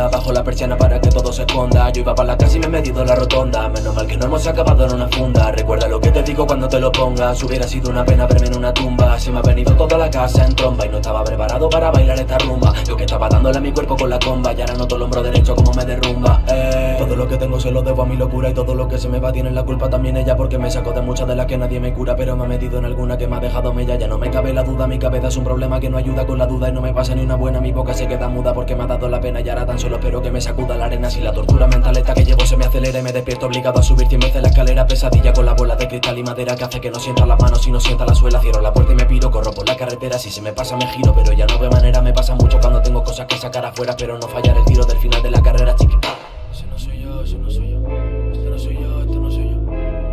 bajo la persiana para que todo se esconda. Yo iba para la casa y me he metido en la rotonda. Menos mal que no hemos acabado en una funda. Recuerda lo que te digo cuando te lo pongas. Hubiera sido una pena verme en una tumba. Se me ha venido toda la casa en tromba y no estaba preparado para bailar esta rumba. Lo que estaba dándole a mi cuerpo con la comba, y ahora noto el hombro derecho como me derrumba. Todo lo que tengo se lo debo a mi locura, y todo lo que se me va tiene la culpa también ella, porque me sacó de muchas de las que nadie me cura, pero me ha metido en alguna que me ha dejado mella. Ya no me cabe la duda, mi cabeza es un problema que no ayuda con la duda, y no me pasa ni una buena, mi boca se queda muda porque me ha dado la pena, y ahora tan solo espero que me sacuda la arena. Si la tortura mental esta que llevo se me acelera y me despierto obligado a subir 100 veces la escalera, pesadilla con la bola de cristal y madera que hace que no sienta las manos y no sienta la suela. Cierro la puerta y me piro, corro por la carretera, si se me pasa me giro, pero ya no veo manera. Me pasa mucho cuando tengo cosas que sacar afuera, pero no fallar el tiro del final de la carrera, chiquita. Ese no soy yo, ese no soy yo. Este no soy yo, este no soy yo.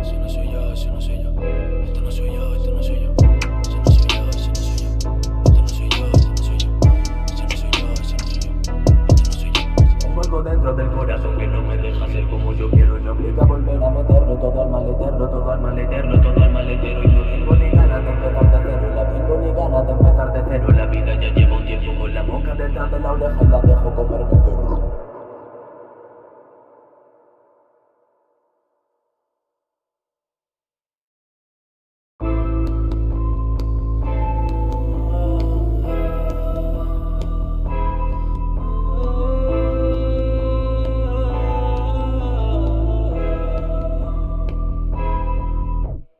Ese no soy yo, ese no soy yo. Este no soy yo, este no soy yo. Ese no soy yo, ese no soy yo. Este no soy yo, este no soy yo. Ese no soy yo, ese no soy yo. Este no soy yo. Tengo algo dentro del corazón que no me deja ser como yo quiero y me obliga a volver a meterlo todo al maletero, todo al maletero, todo al maletero. Y no tengo ni ganas de empezar de cero, la tengo ni ganas de empezar de cero. La vida ya lleva un tiempo con la mosca detrás de la oreja y la dejo comerme terror.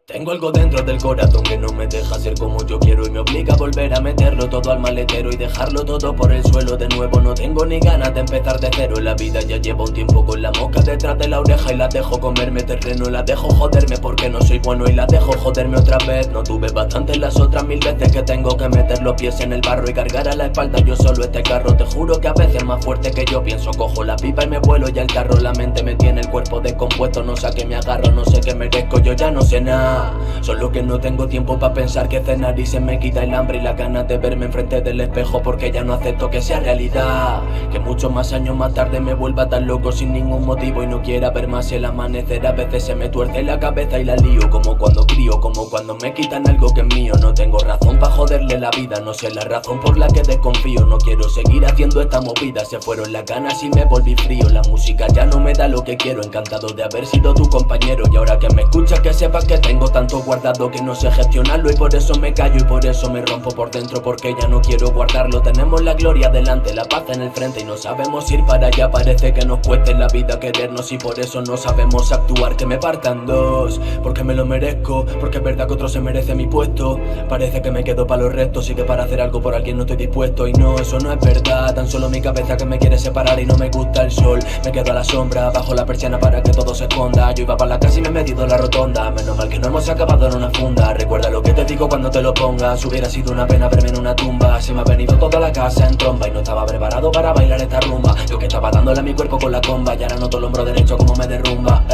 Tengo algo dentro del corazón que no me deja ser como yo quiero y me obliga a volver a meterlo todo al maletero y dejarlo todo por el suelo de nuevo. No tengo ni ganas de empezar de cero, la vida ya lleva un tiempo con la mosca detrás de la oreja y la dejo comerme terreno. La dejo joderme porque no soy bueno y la dejo joderme otra vez. No tuve bastante las otras 1000 veces que tengo que meter los pies en el barro y cargar a la espalda yo solo este carro. Te juro que a veces más fuerte que yo pienso, cojo la pipa y me vuelo ya el carro. La mente me tiene el cuerpo descompuesto, no sé a qué me agarro, no sé qué merezco, yo ya no sé nada. Solo que no tengo tiempo para pensar que cenar y se me quita el hambre y la ganas de verme enfrente del espejo, porque ya no acepto que sea realidad. Que muchos más años más tarde me vuelva tan loco sin ningún motivo y no quiera ver más el amanecer. A veces se me tuerce la cabeza y la lío, como cuando crío, como cuando me quitan algo que es mío. No tengo razón para joderle la vida, no sé la razón por la que desconfío. No quiero seguir haciendo esta movida, se fueron las ganas y me volví frío. La música ya no me da lo que quiero, encantado de haber sido tu compañero. Y ahora que me escuchas que sepas que tengo tanto guardado que no sé gestionarlo, y por eso me callo y por eso me rompo por dentro, porque ya no quiero guardarlo. Tenemos la gloria delante, la paz en el frente y no sabemos ir para allá. Parece que nos cueste la vida querernos y por eso no sabemos actuar. Que me partan dos, porque me lo merezco, porque es verdad que otro se merece mi puesto. Parece que me quedo para los restos y que para hacer algo por alguien no estoy dispuesto. Y no, eso no es verdad, tan solo mi cabeza que me quiere separar y no me gusta el sol. Me quedo a la sombra, bajo la persiana para que todo se esconda. Yo iba para la casa y me he metido en la rotonda. Menos mal que no hemos acabado en una funda. Recuerda lo que te digo cuando te lo pongas. Hubiera sido una pena verme en una tumba. Se me ha venido toda la casa en tromba y no estaba preparado para bailar esta rumba. Lo que estaba dándole a mi cuerpo con la comba, y ahora noto el hombro derecho como me derrumba.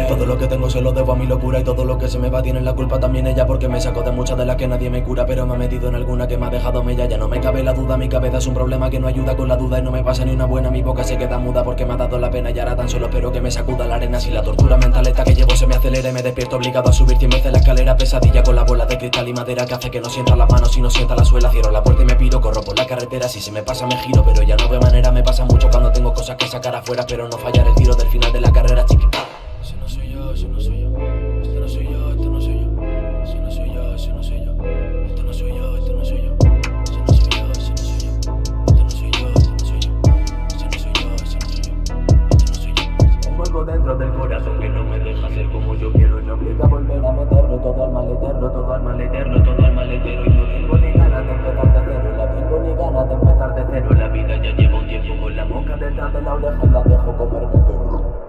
Todo lo que tengo se lo debo a mi locura, y todo lo que se me va tiene la culpa también ella, porque me sacó de muchas de las que nadie me cura, pero me ha metido en alguna que me ha dejado mella. Ya no me cabe la duda, mi cabeza es un problema que no ayuda con la duda, y no me pasa ni una buena, mi boca se queda muda porque me ha dado la pena, y ahora tan solo espero que me sacuda la arena. Si la tortura mental esta que llevo se me acelera y me despierto obligado a subir 100 veces la escalera, pesadilla con la bola de cristal y madera que hace que no sienta las manos y no sienta la suela. Cierro la puerta y me piro, corro por la carretera, si se me pasa me giro, pero ya no veo manera. Me pasa mucho cuando tengo cosas que sacar afuera, pero no fallar el tiro del final de la carrera, chiquita. Ese no soy yo, ese no soy yo. Este no soy yo, este no soy yo. Ese no soy yo, ese no soy yo. Este no soy yo, este no soy yo. Ese no soy yo, ese no soy yo. Este no soy yo, este no soy yo. Ese no soy yo, ese no soy yo. Este no soy yo. Tengo algo dentro del corazón que no me deja ser como yo quiero y me obliga a volver a meterlo todo al maletero, todo al maletero, todo al maletero. Y no tengo ni ganas de empezar de cero, la tengo ni ganas de empezar de cero. La vida ya lleva un tiempo con la mosca detrás de la oreja y la dejo comerme terror.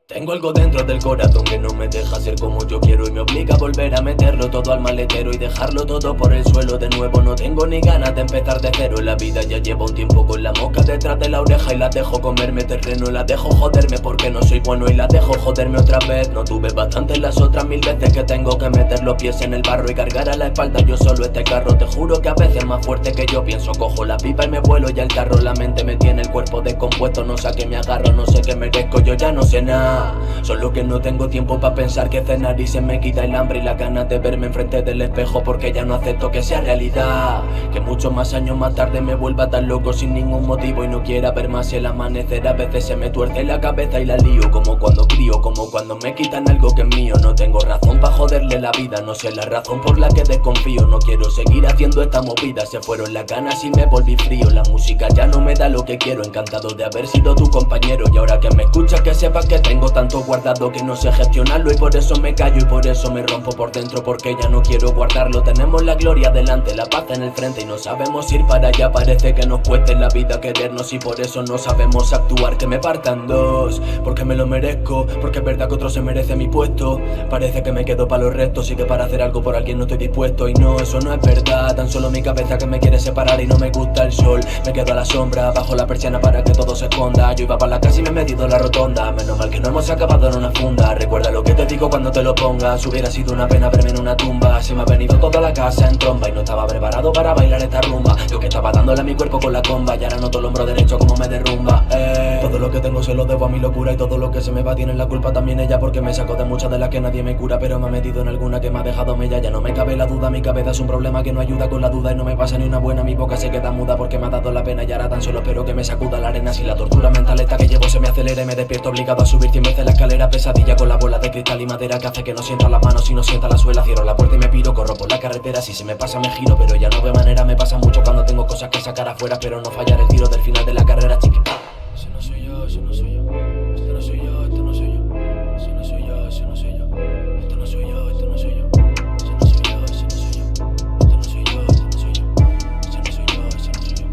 Tengo Tengo algo dentro del corazón que no me deja ser como yo quiero y me obliga a volver a meterlo todo al maletero y dejarlo todo por el suelo de nuevo. No tengo ni ganas de empezar de cero en la vida, ya llevo un tiempo con la mosca detrás de la oreja y la dejo comerme terreno, la dejo joderme porque no soy bueno y la dejo joderme otra vez. No tuve bastante las otras 1000 veces que tengo que meter los pies en el barro y cargar a la espalda yo solo este carro. Te juro que a veces más fuerte que yo pienso, cojo la pipa y me vuelo ya el carro. La mente me tiene el cuerpo descompuesto, no sé a qué me agarro, no sé qué merezco, yo ya no sé nada. Solo que no tengo tiempo para pensar que cenar y se me quita el hambre y las ganas de verme enfrente del espejo porque ya no acepto que sea realidad. Que muchos más años más tarde me vuelva tan loco sin ningún motivo y no quiera ver más el amanecer. A veces se me tuerce la cabeza y la lío, como cuando crío, como cuando me quitan algo que es mío. No tengo razón para joderle la vida, no sé la razón por la que desconfío. No quiero seguir haciendo esta movida, se fueron las ganas y me volví frío. La música ya no me da lo que quiero, encantado de haber sido tu compañero. Y ahora que me escuchas que sepas que tengo tanto guardado que no sé gestionarlo y por eso me callo y por eso me rompo por dentro porque ya no quiero guardarlo. Tenemos la gloria delante, la paz en el frente y no sabemos ir para allá. Parece que nos cueste la vida querernos y por eso no sabemos actuar. Que me partan dos, porque me lo merezco, porque es verdad que otro se merece mi puesto. Parece que me quedo para los restos y que para hacer algo por alguien no estoy dispuesto. Y no, eso no es verdad, tan solo mi cabeza que me quiere separar y no me gusta el sol. Me quedo a la sombra, bajo la persiana para que todo se esconda. Yo iba para la casa y me he metido en la rotonda. Menos mal que no hemos acabado en una funda. Recuerda lo que te digo cuando te lo pongas. Hubiera sido una pena verme en una tumba. Se me ha venido toda la casa en tromba y no estaba preparado para bailar esta rumba. Yo que estaba dándole a mi cuerpo con la comba y ahora noto el hombro derecho como me derrumba. Todo lo que tengo se lo debo a mi locura y todo lo que se me va tiene la culpa también ella porque me sacó de muchas de las que nadie me cura. Pero me ha metido en alguna que me ha dejado mella. Ya no me cabe la duda, mi cabeza es un problema que no ayuda con la duda y no me pasa ni una buena. Mi boca se queda muda porque me ha dado la pena y ahora tan solo espero que me sacuda la arena. Si la tortura mental esta que llevo se me acelera y me despierto obligado a subir 100 veces la escalera. Pesadilla con la bola de cristal y madera que hace que no sienta las manos y no sienta la suela. Cierro la puerta y me piro, corro por la carretera. Si se me pasa me giro, pero ya no veo manera. Me pasa mucho cuando tengo cosas que sacar afuera, pero no fallar el tiro del final de la carrera, chiquita. Ese no soy yo, ese no soy yo. Este no soy yo, este no soy yo. Ese no soy yo, ese no soy yo. Este no soy yo, este no soy yo. Ese no soy yo, ese no soy yo. Este no soy yo, este no soy yo. Ese no soy yo, ese no soy yo.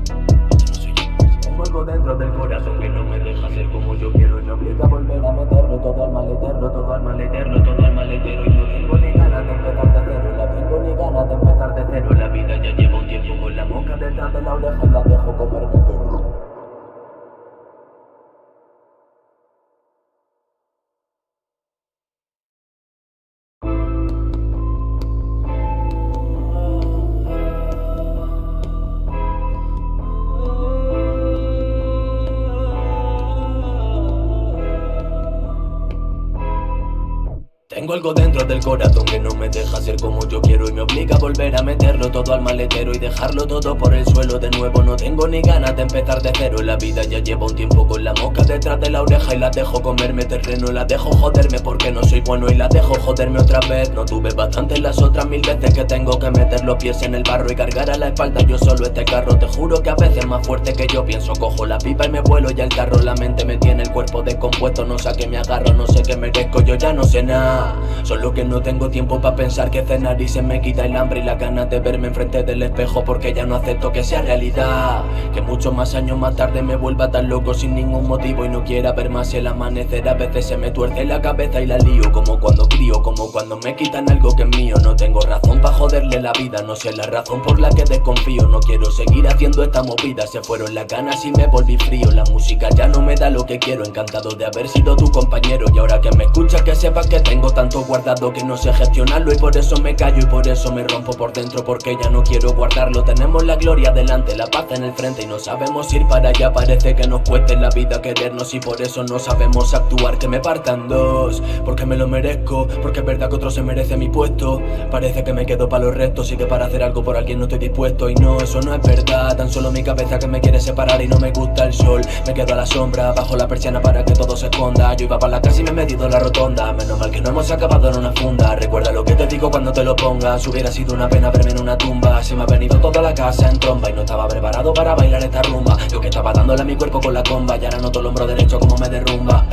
Este no soy yo. Tengo algo dentro del corazón que no me deja ser como yo quiero y me obliga a volver a meterlo todo al maletero, todo al maletero, todo al maletero. Y no tengo ni ganas de empezar de cero, la tengo ni ganas de empezar de cero. La vida ya lleva un tiempo con la mosca detrás de la oreja y la dejo comerme terror. Tengo algo dentro del corazón que no me deja ser como yo quiero y me obliga a volver a meterlo todo al maletero y dejarlo todo por el suelo de nuevo. No tengo ni ganas de empezar de cero en la vida, ya llevo un tiempo con la mosca detrás de la oreja y la dejo comerme terreno, la dejo joderme porque no soy bueno y la dejo joderme otra vez. No tuve bastante las otras 1000 veces que tengo que meter los pies en el barro y cargar a la espalda yo solo este carro. Te juro que a veces más fuerte que yo pienso, cojo la pipa y me vuelo ya el carro. La mente me tiene el cuerpo descompuesto, no sé a qué me agarro, no sé qué merezco, yo ya no sé nada. Solo que no tengo tiempo para pensar que cenar y se me quita el hambre y las ganas de verme enfrente del espejo porque ya no acepto que sea realidad. Que muchos más años más tarde me vuelva tan loco sin ningún motivo y no quiera ver más el amanecer. A veces se me tuerce la cabeza y la lío, como cuando crío, como cuando me quitan algo que es mío. No tengo razón para joderle la vida, no sé la razón por la que desconfío. No quiero seguir haciendo esta movida, se fueron las ganas y me volví frío. La música ya no me da lo que quiero, encantado de haber sido tu compañero. Y ahora que me escuchas que sepas que tengo tanto guardado que no sé gestionarlo y por eso me callo y por eso me rompo por dentro porque ya no quiero guardarlo. Tenemos la gloria delante, la paz en el frente y no sabemos ir para allá. Parece que nos cueste la vida querernos y por eso no sabemos actuar. Que me partan dos, porque me lo merezco, porque es verdad que otro se merece mi puesto. Parece que me quedo para los restos y que para hacer algo por alguien no estoy dispuesto. Y no, eso no es verdad, tan solo mi cabeza que me quiere separar y no me gusta el sol. Me quedo a la sombra, bajo la persiana para que todo se esconda. Yo iba para la casa y me he metido en la rotonda. Menos mal que no hemos acabado en una funda. Recuerda lo que te digo cuando te lo pongas. Hubiera sido una pena verme en una tumba. Se me ha venido toda la casa en tromba y no estaba preparado para bailar esta rumba. Yo que estaba dándole a mi cuerpo con la comba y ahora noto el hombro derecho como me derrumba.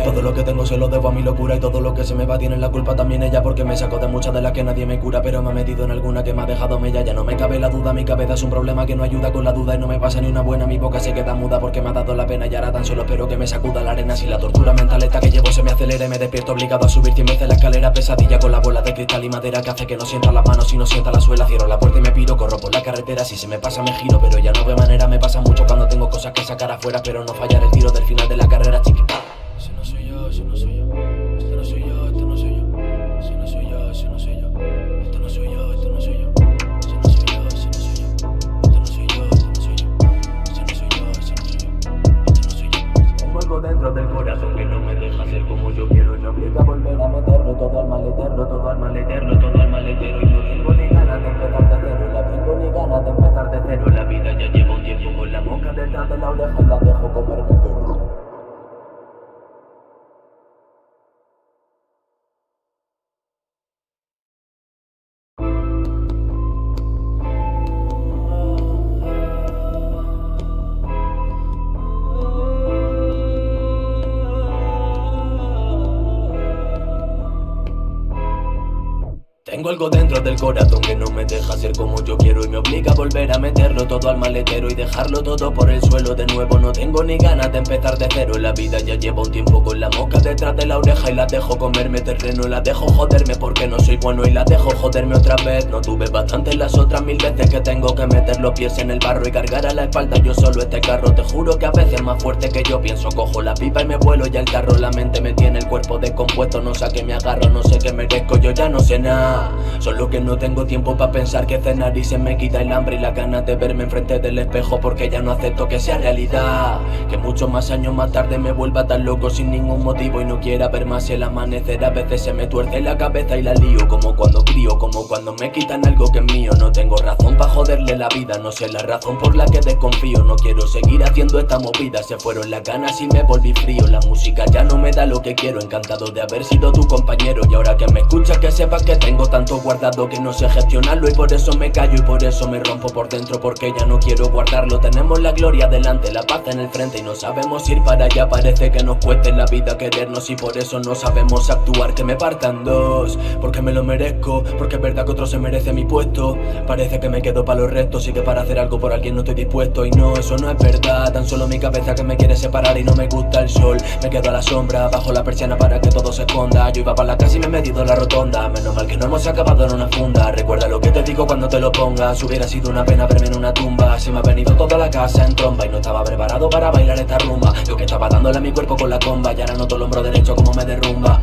Todo lo que tengo se lo debo a mi locura y todo lo que se me va tiene la culpa también ella, porque me sacó de muchas de las que nadie me cura, pero me ha metido en alguna que me ha dejado mella. Ya no me cabe la duda, mi cabeza es un problema que no ayuda con la duda y no me pasa ni una buena. Mi boca se queda muda porque me ha dado la pena y ahora tan solo espero que me sacuda la arena. Si la tortura mental esta que llevo se me acelere, me despierto obligado a subir 100 veces la escalera. Pesadilla con la bola de cristal y madera que hace que no sienta las manos y no sienta la suela. Cierro la puerta y me piro, corro por la carretera. Si se me pasa me giro, pero ya no veo manera. Me pasa mucho cuando tengo cosas que sacar afuera, pero no fallar el tiro del final de la carrera, chiquita. Ese no soy yo, ese no soy yo. Este no soy yo, este no soy yo. Ese no soy yo, ese no soy yo. Este no soy yo, este no soy yo. Ese no soy yo, ese no soy yo. Este no soy yo, este no soy yo. Ese no soy yo, ese no soy yo. Este no soy yo. Tengo algo dentro del corazón que no me deja ser como yo quiero y me obliga a volver a meterlo todo al maletero, todo al maletero, todo al maletero. Y no tengo ni ganas de empezar de cero, la tengo ni ganas de empezar de cero. La vida ya lleva un tiempo con la mosca detrás de la oreja y la dejo comerme terror. Tengo algo dentro del corazón que no me deja ser como yo quiero y me obliga a volver a meterlo todo al maletero y dejarlo todo por el suelo de nuevo. No tengo ni ganas de empezar de cero. La vida ya lleva un tiempo con la mosca detrás de la oreja y la dejo comerme terreno. La dejo joderme porque no soy bueno y la dejo joderme otra vez. No tuve bastante las otras 1000 veces que tengo que meter los pies en el barro y cargar a la espalda yo solo este carro. Te juro que a veces más fuerte que yo pienso, cojo la pipa y me vuelo ya el carro. La mente me tiene el cuerpo descompuesto, no sé a qué me agarro, no sé qué merezco, yo ya no sé nada. Solo que no tengo tiempo para pensar que cenar y se me quita el hambre y la ganas de verme enfrente del espejo, porque ya no acepto que sea realidad. Que muchos más años más tarde me vuelva tan loco sin ningún motivo y no quiera ver más el amanecer. A veces se me tuerce la cabeza y la lío, como cuando crío, como cuando me quitan algo que es mío. No tengo razón para joderle la vida, no sé la razón por la que desconfío. No quiero seguir haciendo esta movida, se fueron las ganas y me volví frío. La música ya no me da lo que quiero, encantado de haber sido tu compañero. Y ahora que me escuchas que sepas que tengo tanto guardado que no sé gestionarlo y por eso me callo y por eso me rompo por dentro, porque ya no quiero guardarlo. Tenemos la gloria delante, la paz en el frente y no sabemos ir para allá. Parece que nos cueste en la vida querernos y por eso no sabemos actuar. Que me partan dos, porque me lo merezco, porque es verdad que otro se merece mi puesto. Parece que me quedo para los restos y que para hacer algo por alguien no estoy dispuesto. Y no, eso no es verdad, tan solo mi cabeza que me quiere separar y no me gusta el sol. Me quedo a la sombra, bajo la persiana para que todo se esconda. Yo iba para la casa y me he metido en la rotonda. Menos mal que no hemos acabado en una funda. Recuerda lo que te digo cuando te lo pongas. Hubiera sido una pena verme en una tumba. Se me ha venido toda la casa en tromba y no estaba preparado para bailar esta rumba. Yo que estaba dándole a mi cuerpo con la comba y ahora noto el hombro derecho como me derrumba.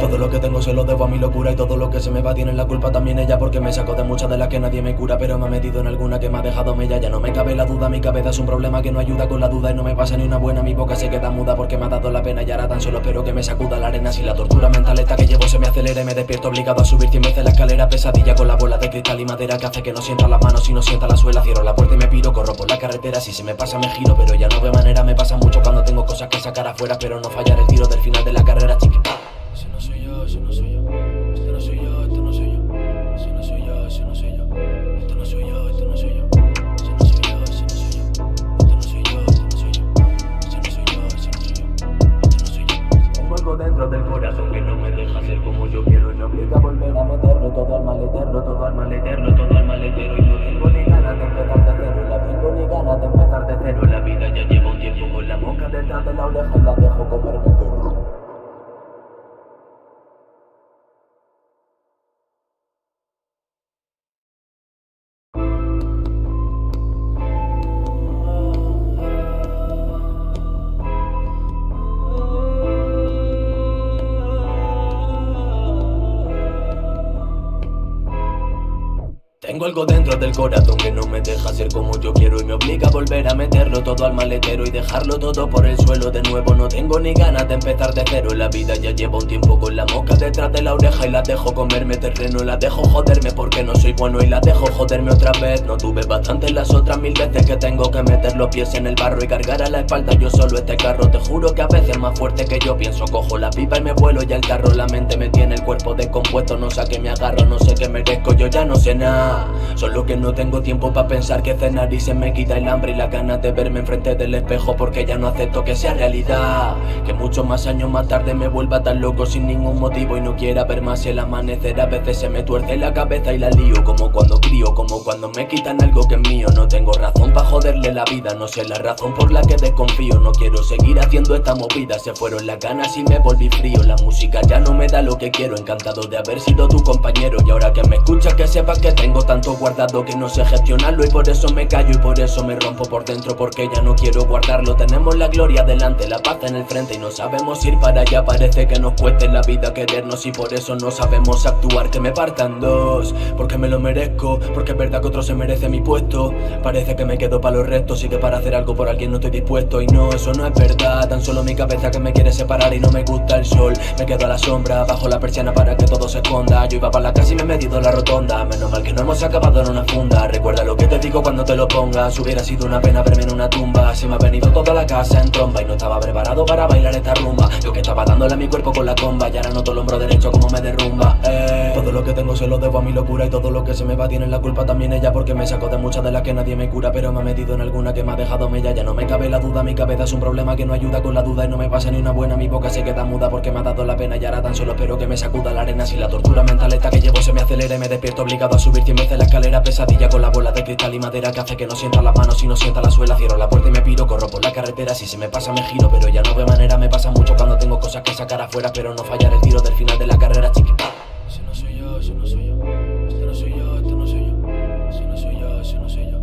Todo lo que tengo se lo debo a mi locura y todo lo que se me va tiene la culpa también ella, porque me sacó de muchas de las que nadie me cura, pero me ha metido en alguna que me ha dejado mella. Ya no me cabe la duda, mi cabeza es un problema que no ayuda con la duda y no me pasa ni una buena. Mi boca se queda muda porque me ha dado la pena y ahora tan solo espero que me sacuda la arena. Si la tortura mental esta que llevo se me acelere, me despierto obligado a subir 100 veces la escalera. Pesadilla con la bola de cristal y madera que hace que no sienta las manos y no sienta la suela. Cierro la puerta y me piro, corro por la carretera. Si se me pasa me giro, pero ya no veo manera. Me pasa mucho cuando tengo cosas que sacar afuera, pero no fallar el tiro del final de la carrera, chiquita. Ese no soy yo, ese no soy yo. Este no soy yo, este no soy yo. Ese no soy yo, ese no soy yo. Este no soy yo, este no soy yo. Ese no soy yo, ese no soy yo. Este no soy yo, este no soy yo. Ese no soy yo, ese no soy yo. Este no soy yo. Tengo algo dentro del corazón que no me deja ser como yo quiero y me obliga a volver a meterlo todo al maletero, todo al maletero, todo al maletero. Y no tengo ni ganas de empezar de cero, la tengo ni ganas de empezar de cero. La vida ya lleva un tiempo con la mosca detrás de la oreja y la dejo comerme terror. Tengo algo dentro del corazón que no me deja ser como yo quiero y me obliga a volver a meterlo todo al maletero y dejarlo todo por el suelo de nuevo. No tengo ni ganas de empezar de cero. La vida ya lleva un tiempo con la mosca detrás de la oreja y la dejo comerme terreno. La dejo joderme porque no soy bueno y la dejo joderme otra vez. No tuve bastante las otras 1000 veces que tengo que meter los pies en el barro y cargar a la espalda yo solo este carro. Te juro que a veces más fuerte que yo pienso, cojo la pipa y me vuelo ya el carro. La mente me tiene el cuerpo descompuesto, no sé a qué me agarro, no sé qué merezco, yo ya no sé nada. Solo que no tengo tiempo para pensar que cenar y se me quita el hambre y la ganas de verme enfrente del espejo, porque ya no acepto que sea realidad. Que muchos más años más tarde me vuelva tan loco sin ningún motivo y no quiera ver más el amanecer. A veces se me tuerce la cabeza y la lío, como cuando crío, como cuando me quitan algo que es mío. No tengo razón para joderle la vida, no sé la razón por la que desconfío. No quiero seguir haciendo esta movida, se fueron las ganas y me volví frío. La música ya no me da lo que quiero, encantado de haber sido tu compañero. Y ahora que me escuchas que sepas que tengo tanto guardado que no sé gestionarlo, y por eso me callo y por eso me rompo por dentro, porque ya no quiero guardarlo. Tenemos la gloria delante, la paz en el frente y no sabemos ir para allá. Parece que nos cueste la vida querernos y por eso no sabemos actuar. Que me partan dos, porque me lo merezco, porque es verdad que otro se merece mi puesto. Parece que me quedo para los restos y que para hacer algo por alguien no estoy dispuesto. Y no, eso no es verdad, tan solo mi cabeza que me quiere separar y no me gusta el sol. Me quedo a la sombra, bajo la persiana para que todo se esconda. Yo iba para la casa y me he medido la rotonda. Menos mal que no hemos acabado en una funda. Recuerda lo que te digo cuando te lo pongas. Hubiera sido una pena verme en una tumba. Se me ha venido toda la casa en tromba y no estaba preparado para bailar esta rumba. Yo que estaba dándole a mi cuerpo con la comba y ahora noto el hombro derecho como me derrumba. Todo lo que tengo se lo debo a mi locura y todo lo que se me va tiene la culpa también ella, porque me sacó de muchas de las que nadie me cura, pero me ha metido en alguna que me ha dejado mella. Ya no me cabe la duda, mi cabeza es un problema que no ayuda con la duda y no me pasa ni una buena. Mi boca se queda muda porque me ha dado la pena y ahora tan solo espero que me sacuda la arena. Si la tortura mental esta que llevo se me acelera y me despierto obligado a subir 100 veces la escalera. Pesadilla con la bola de cristal y madera que hace que no sienta las manos y no sienta la suela. Cierro la puerta y me piro, corro por la carretera. Si se me pasa me giro, pero ya no veo manera. Me pasa mucho cuando tengo cosas que sacar afuera, pero no fallar el tiro del final de la carrera, chiquita. Ese no soy yo, ese no soy yo. Este no soy yo, este no soy yo. Ese no soy yo, ese no soy yo.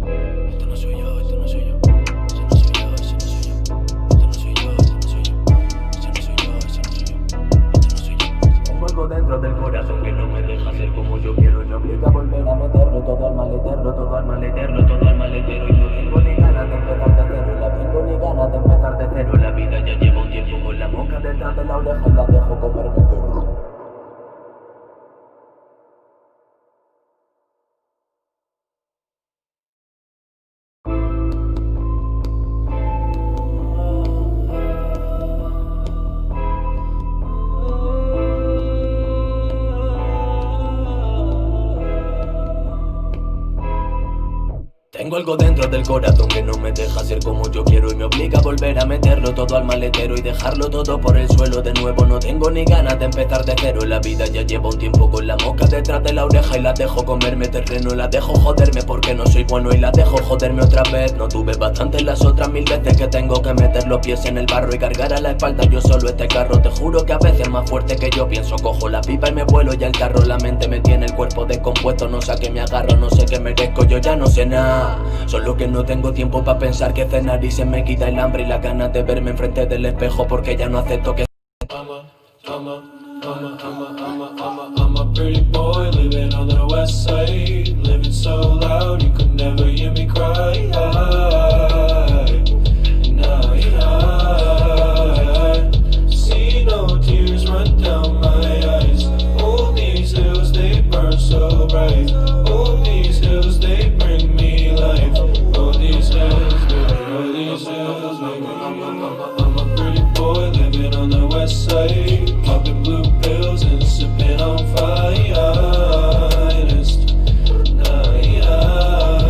Este no soy yo, este no soy yo. Ese no soy yo, ese no soy yo. Este no soy yo, este no soy yo. Ese no soy yo, ese no soy yo. Este no soy yo. Tengo algo dentro del corazón que no me deja ser como yo quiero y me obliga a volver a meterlo todo al maletero, todo al maletero, todo al maletero. Y no tengo ni ganas de empezar de cero, la tengo ni ganas de empezar de cero. La vida ya lleva un tiempo con la mosca detrás de la oreja y la dejo comerme terror. Tengo algo dentro del corazón que no me deja ser como yo quiero y me obliga a volver a meterlo todo al maletero y dejarlo todo por el suelo de nuevo. No tengo ni ganas de empezar de cero. La vida ya lleva un tiempo con la mosca detrás de la oreja y la dejo comerme terreno. La dejo joderme porque no soy bueno y la dejo joderme otra vez. No tuve bastante las otras 1000 veces que tengo que meter los pies en el barro y cargar a la espalda yo solo este carro. Te juro que a veces más fuerte que yo pienso, cojo la pipa y me vuelo ya el carro. La mente me tiene el cuerpo descompuesto, no sé a qué me agarro, no sé qué merezco, yo ya no sé nada. Solo que no tengo tiempo para pensar que cenar y se me quita el hambre y la ganas de verme enfrente del espejo, porque ya no acepto que I'm a pretty boy living on the west side, living so loud you could never hear me cry. See no tears run down my eyes. All these hills they burn so bright. All these hills they bring me life. All these hills, all these hills. I'm a pretty boy living on the west side, popping blue pills and sipping on finest night.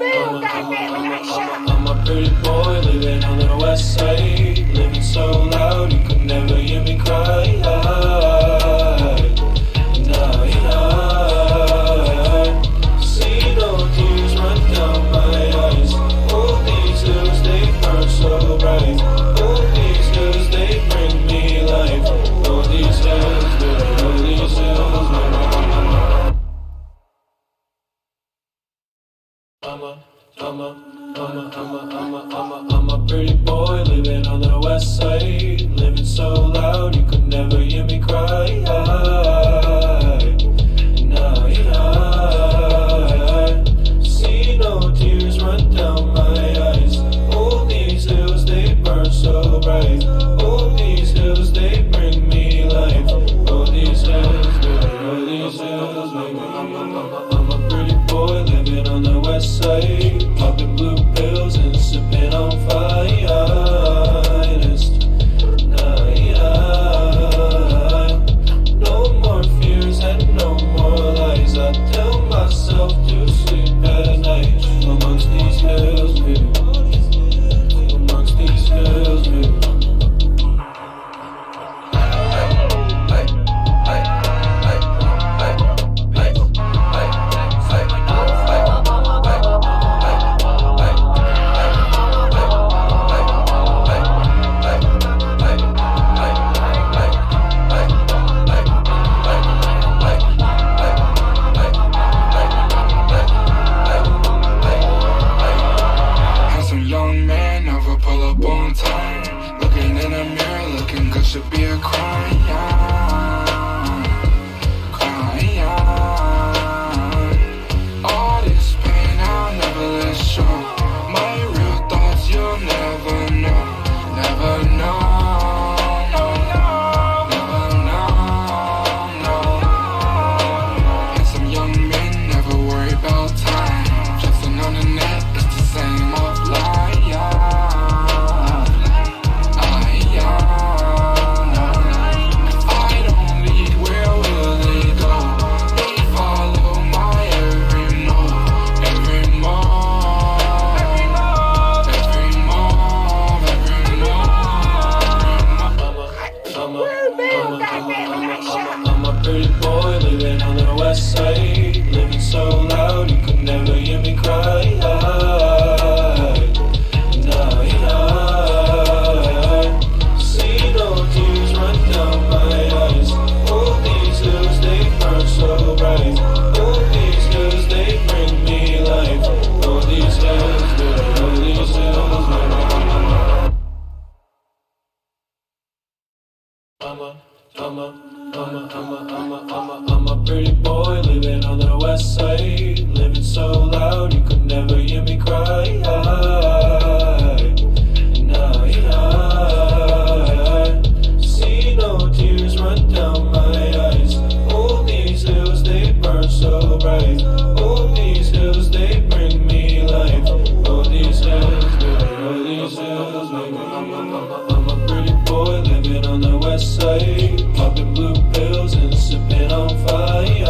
I'm a pretty boy living on the west side, living so loud you could never hear me cry. See no tears run down my eyes. All these hills they burn so bright. All these hills they bring me life. All these hills, baby, all these hills, baby. I'm a pretty boy living on the west side, living so loud you could never hear me cry. See no tears run down my eyes. All these hills they burn so bright. All these hills they bring me life. All these hills, baby, all these hills, baby. I'm a pretty boy living on the west side, popping blue pills and sipping on finest. No more fears and no more lies. I tell myself to sleep at night amongst these hills, baby. Amongst these hills, baby. Should be a crime, crying. All this pain I'll never let show. My real thoughts you'll never know, never know, never know, no. And some young men never worry about time. Flexing on the net, it's the same old lie. I'm a pretty boy living on the west side, living so loud you could never hear me cry. See no tears run down my eyes. All these hills they burn so bright. All these hills they bring me life. All these hills, baby, all these hills, baby. I'm a pretty boy living on the west side, living so loud you could never hear me cry. See no tears run down my eyes. All these hills they burn so bright. All these hills they bring me life. All these hills, baby, all these hills, baby. I'm a pretty boy living on the west side, popping blue pills and sipping on finest.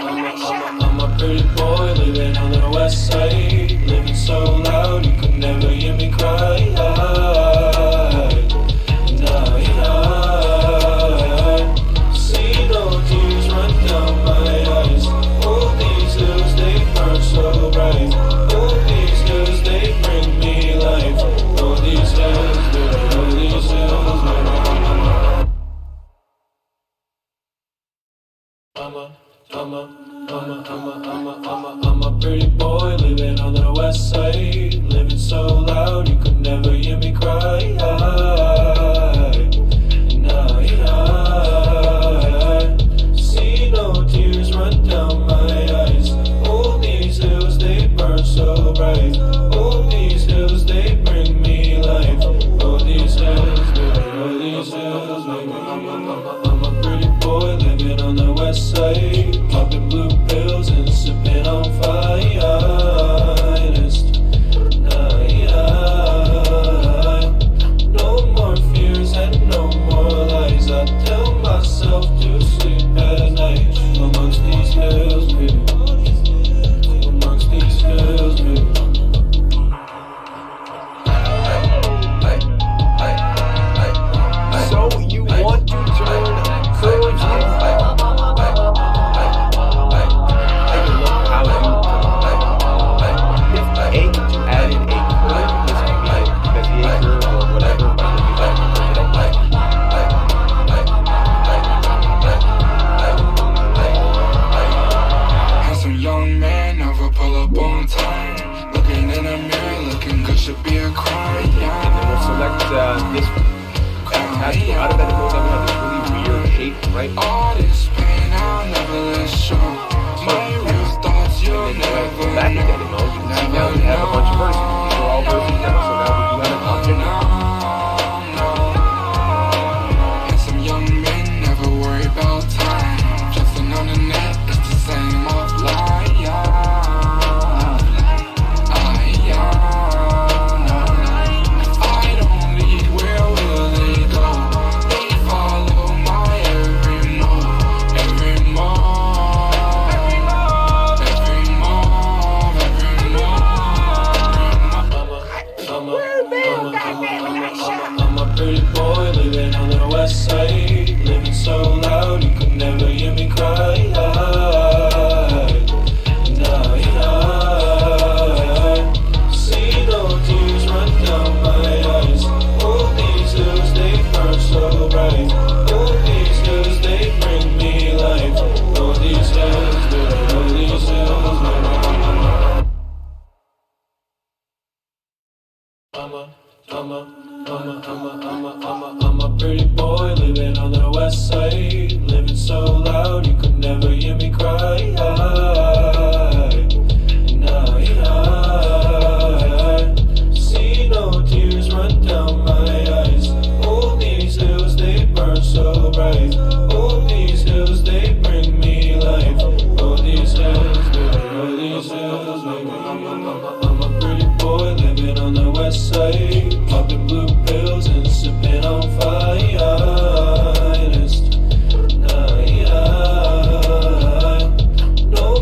I'm a pretty boy living on the west side, living so loud you could never hear me cry. See no tears run down my eyes. All these hills they burn so bright. All these hills they bring me life. All these hills, baby, all these hills, baby. I'm a pretty boy living on the west side, living so loud you could never hear me cry. See no tears run down my eyes. All these hills they burn so bright. All these hills they bring me life. All these hills, baby, all these hills, baby. I'm a pretty boy living on the west side, popping blue pills and sipping on finest. No more fears and no more lies. I tell myself to sleep at night amongst these hills, baby. Amongst these hills, baby. So you want to turn courage into out of that, it goes up in this really weird shape, right? All this pain I'll never let show. My real thoughts you'll never back in that emotion. See, now we have a bunch of verses. These are all verses now, so now we do have a object. And some young men never worry about time. Trusting on the net is the same old lie. I'm a pretty boy living on the west side, living so loud you could never hear me cry. See no tears run down my eyes. All these hills they burn so bright. All these hills they bring me life. All these hills, baby, all these hills, baby. I'm a pretty boy living on the west side, living so loud you could never hear me cry. See no tears run down my eyes. All these hills they burn so bright. All these hills they bring me life. All these hills, baby, all these hills, baby. I'm a pretty boy living on the west side, popping blue pills and sipping on finest. No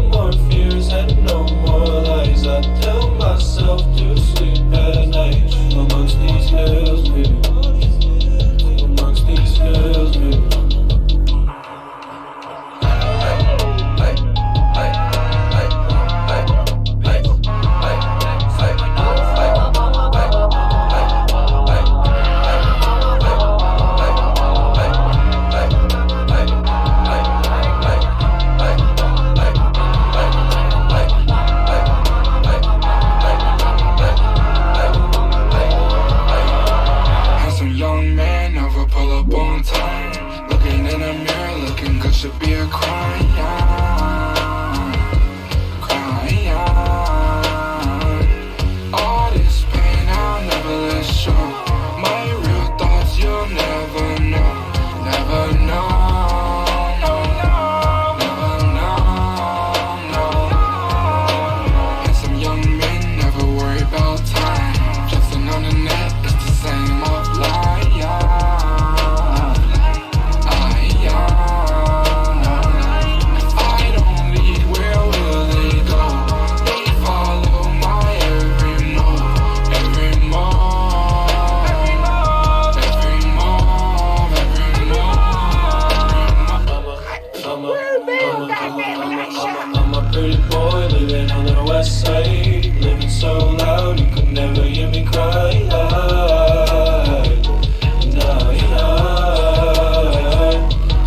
Pretty boy living on the west side, living so loud you could never hear me cry.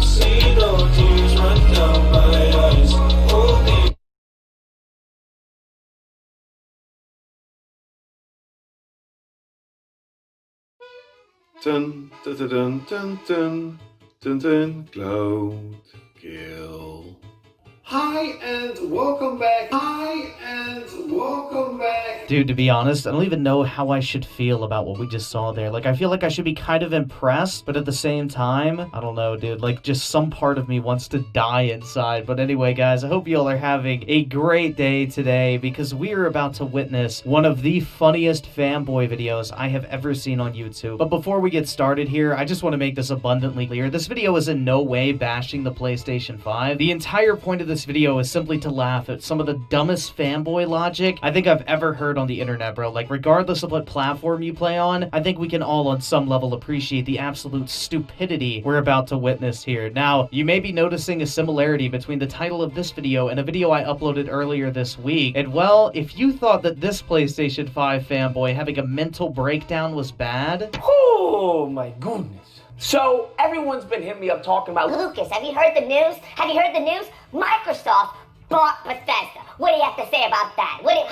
See no tears run down my eyes. Hold me. Dun dun dun dun dun dun dun. Cloud kill. Hi and welcome back. Dude, to be honest, I don't even know how I should feel about what we just saw there. Like, I feel like I should be kind of impressed, but at the same time, I don't know, dude. Like, just some part of me wants to die inside. But anyway, guys, I hope you all are having a great day today, because we are about to witness one of the funniest fanboy videos I have ever seen on YouTube. But before we get started here, I just want to make this abundantly clear. This video is in no way bashing the PlayStation 5. The entire point of this video is simply to laugh at some of the dumbest fanboy logic I think I've ever heard on the internet, bro. Like, regardless of what platform you play on, I think we can all on some level appreciate the absolute stupidity we're about to witness here. Now, you may be noticing a similarity between the title of this video and a video I uploaded earlier this week. And well, if you thought that this PlayStation 5 fanboy having a mental breakdown was bad... Oh my goodness. So everyone's been hitting me up talking about, Lucas, have you heard the news? Have you heard the news? Microsoft bought Bethesda. What do you have to say about that? What do you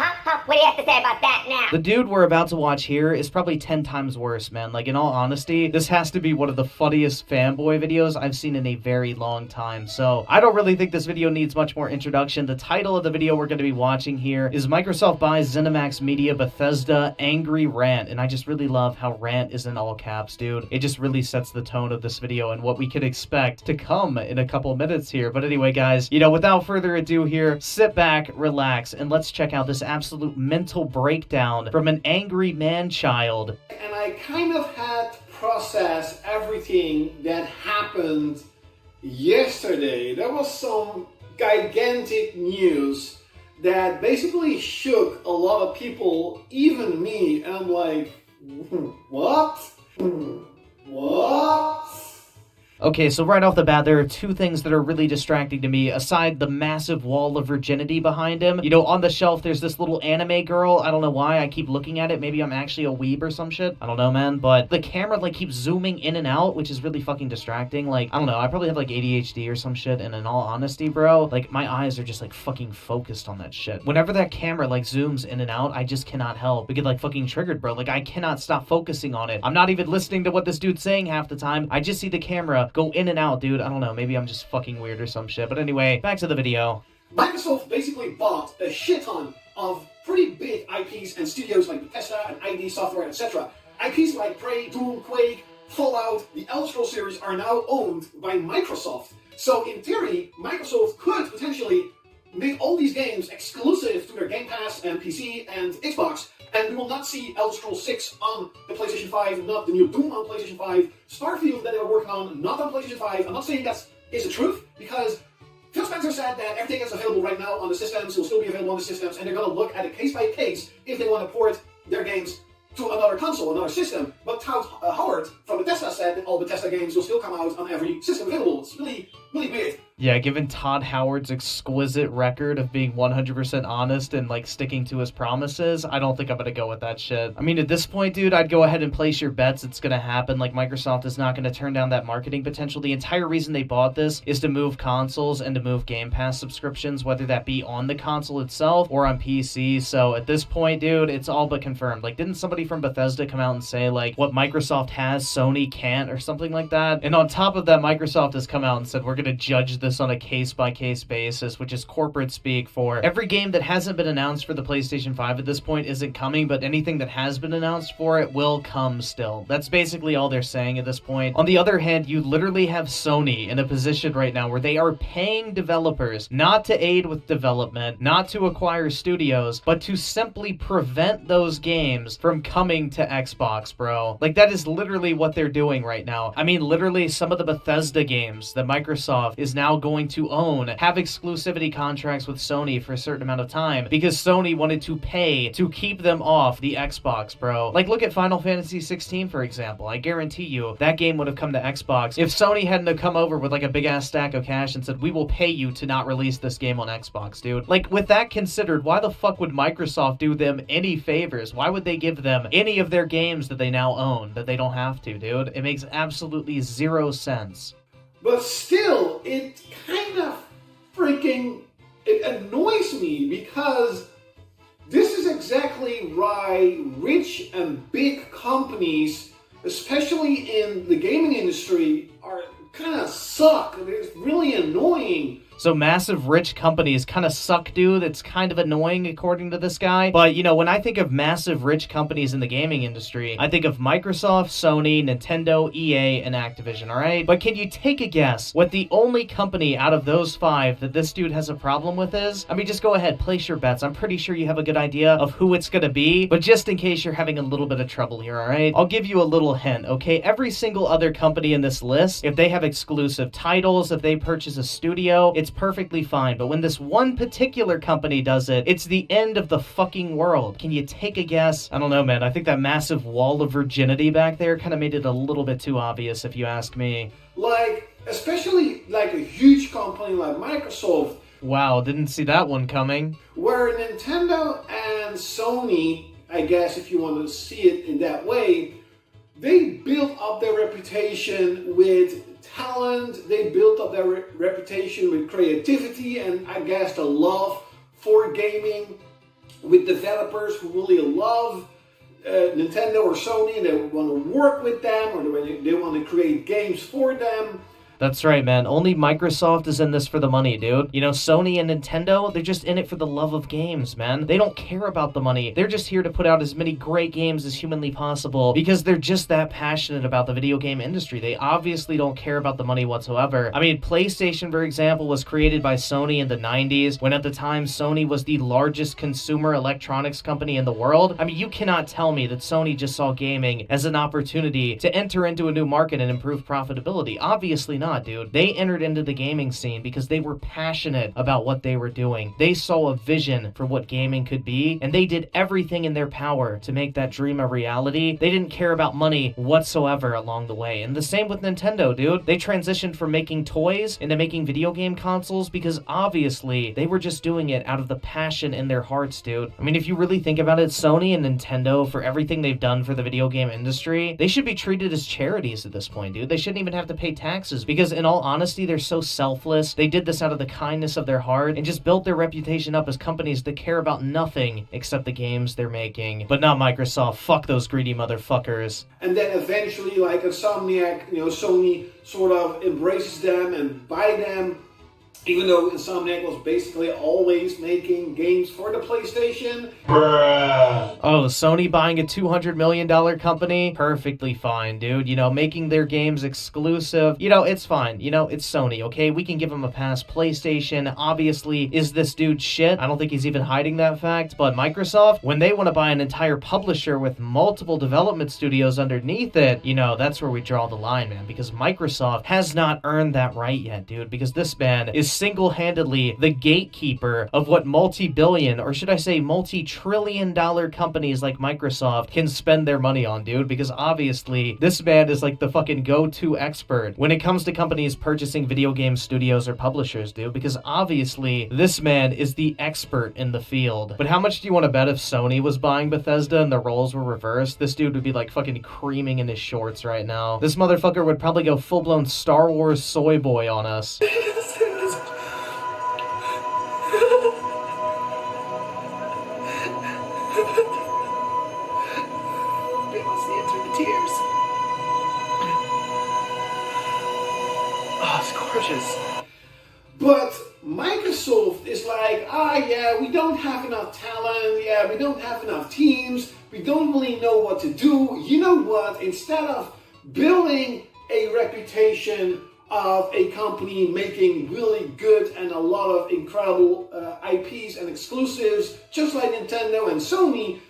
have to say about that now? The dude we're about to watch here is probably 10 times worse, man. Like, in all honesty, this has to be one of the funniest fanboy videos I've seen in a very long time. So, I don't really think this video needs much more introduction. The title of the video we're going to be watching here is Microsoft buys ZeniMax Media Bethesda Angry Rant. And I just really love how rant is in all caps, dude. It just really sets the tone of this video and what we can expect to come in a couple minutes here. But anyway, guys, you know, without further ado here, sit back, relax, and let's check out this absolute mental breakdown from an angry man-child. And I kind of had to process everything that happened yesterday. There was some gigantic news that basically shook a lot of people, even me, and I'm like, what? What? Okay, so right off the bat, there are two things that are really distracting to me, aside the massive wall of virginity behind him. You know, on the shelf, there's this little anime girl. I don't know why I keep looking at it. Maybe I'm actually a weeb or some shit. I don't know, man. But the camera, like, keeps zooming in and out, which is really fucking distracting. Like, I don't know. I probably have, like, ADHD or some shit. And in all honesty, bro, like, my eyes are just, like, fucking focused on that shit. Whenever that camera, like, zooms in and out, I just cannot help. We get, like, fucking triggered, bro. Like, I cannot stop focusing on it. I'm not even listening to what this dude's saying half the time. I just see the camera go in and out, dude. I don't know. Maybe I'm just fucking weird or some shit. But anyway, back to the video. Microsoft basically bought a shit ton of pretty big IPs and studios like Bethesda and ID Software, etc. IPs like Prey, Doom, Quake, Fallout, the Elder Scrolls series are now owned by Microsoft. So in theory, Microsoft could potentially make all these games exclusive to their Game Pass and PC and Xbox, and we will not see Elder Scrolls 6 on the PlayStation 5, not the new Doom on PlayStation 5, Starfield that they were working on, not on PlayStation 5. I'm not saying that is the truth, because Phil Spencer said that everything is available right now on the systems, will still be available on the systems, and they're going to look at it case by case if they want to port their games to another console, another system. But Todd Howard from Bethesda said that all Bethesda games will still come out on every system available. It's really, really weird. Yeah, given Todd Howard's exquisite record of being 100% honest and, like, sticking to his promises, I don't think I'm gonna go with that shit. I mean, at this point, dude, I'd go ahead and place your bets it's gonna happen. Like, Microsoft is not gonna turn down that marketing potential. The entire reason they bought this is to move consoles and to move Game Pass subscriptions, whether that be on the console itself or on PC. So at this point, dude, it's all but confirmed. Like, didn't somebody from Bethesda come out and say, like, what Microsoft has, Sony can't, or something like that? And on top of that, Microsoft has come out and said, we're gonna judge this on a case-by-case basis, which is corporate speak for every game that hasn't been announced for the PlayStation 5 at this point isn't coming, but anything that has been announced for it will come still. That's basically all they're saying at this point. On the other hand, you literally have Sony in a position right now where they are paying developers not to aid with development, not to acquire studios, but to simply prevent those games from coming to Xbox, bro. Like, that is literally what they're doing right now. I mean, literally, some of the Bethesda games that Microsoft Microsoft is now going to have exclusivity contracts with Sony for a certain amount of time because Sony wanted to pay to keep them off the Xbox, bro. Like, look at Final Fantasy 16, for example. I guarantee you that game would have come to Xbox if Sony hadn't have come over with like a big ass stack of cash and said, we will pay you to not release this game on Xbox, dude. Like, with that considered, why the fuck would Microsoft do them any favors? Why would they give them any of their games that they now own that they don't have to, dude? It makes absolutely zero sense. But still, it kind of it annoys me because this is exactly why rich and big companies, especially in the gaming industry, are kind of suck. It's really annoying. So massive rich companies kind of suck, dude. It's kind of annoying according to this guy. But, you know, when I think of massive rich companies in the gaming industry, I think of Microsoft, Sony, Nintendo, EA, and Activision, alright? But can you take a guess what the only company out of those 5 that this dude has a problem with is? I mean, just go ahead, place your bets. I'm pretty sure you have a good idea of who it's gonna be, but just in case you're having a little bit of trouble here, alright? I'll give you a little hint, okay? Every single other company in this list, if they have exclusive titles, if they purchase a studio, it's perfectly fine. But when this one particular company does it, it's the end of the fucking world. Can you take a guess? I don't know, man. I think that massive wall of virginity back there kind of made it a little bit too obvious, if you ask me. Like, especially like a huge company like Microsoft. Wow, didn't see that one coming. Where Nintendo and Sony, I guess if you want to see it in that way, they built up their reputation with talent, they built up their reputation with creativity and I guess the love for gaming, with developers who really love Nintendo or Sony and they want to work with them or they want to create games for them. That's right, man. Only Microsoft is in this for the money, dude. You know, Sony and Nintendo, they're just in it for the love of games, man. They don't care about the money. They're just here to put out as many great games as humanly possible because they're just that passionate about the video game industry. They obviously don't care about the money whatsoever. I mean, PlayStation, for example, was created by Sony in the 90s, when at the time Sony was the largest consumer electronics company in the world. I mean, you cannot tell me that Sony just saw gaming as an opportunity to enter into a new market and improve profitability. Obviously not. Dude. They entered into the gaming scene because they were passionate about what they were doing. They saw a vision for what gaming could be, and they did everything in their power to make that dream a reality. They didn't care about money whatsoever along the way. And the same with Nintendo, dude. They transitioned from making toys into making video game consoles because obviously they were just doing it out of the passion in their hearts, dude. I mean, if you really think about it, Sony and Nintendo, for everything they've done for the video game industry, they should be treated as charities at this point, dude. They shouldn't even have to pay taxes because in all honesty, they're so selfless. They did this out of the kindness of their heart and just built their reputation up as companies that care about nothing except the games they're making. But not Microsoft. Fuck those greedy motherfuckers. And then eventually, like Insomniac, Sony sort of embraces them and buy them. Even though Insomniac was basically always making games for the PlayStation. Bruh. Oh, Sony buying a $200 million company? Perfectly fine, dude. You know, making their games exclusive. You know, it's fine. You know, it's Sony, okay? We can give them a pass. PlayStation, obviously, is this dude shit? I don't think he's even hiding that fact. But Microsoft, when they want to buy an entire publisher with multiple development studios underneath it, you know, that's where we draw the line, man. Because Microsoft has not earned that right yet, dude. Because this man is single-handedly the gatekeeper of what multi-billion, or should I say multi-trillion-dollar companies like Microsoft can spend their money on, dude, because obviously this man is like the fucking go-to expert when it comes to companies purchasing video game studios or publishers, dude, because obviously this man is the expert in the field. But how much do you want to bet if Sony was buying Bethesda and the roles were reversed, this dude would be like fucking creaming in his shorts right now. This motherfucker would probably go full-blown Star Wars soy boy on us. But Microsoft is like, yeah, we don't have enough talent, yeah, we don't have enough teams, we don't really know what to do. You know what? Instead of building a reputation of a company making really good and a lot of incredible IPs and exclusives, just like Nintendo and Sony,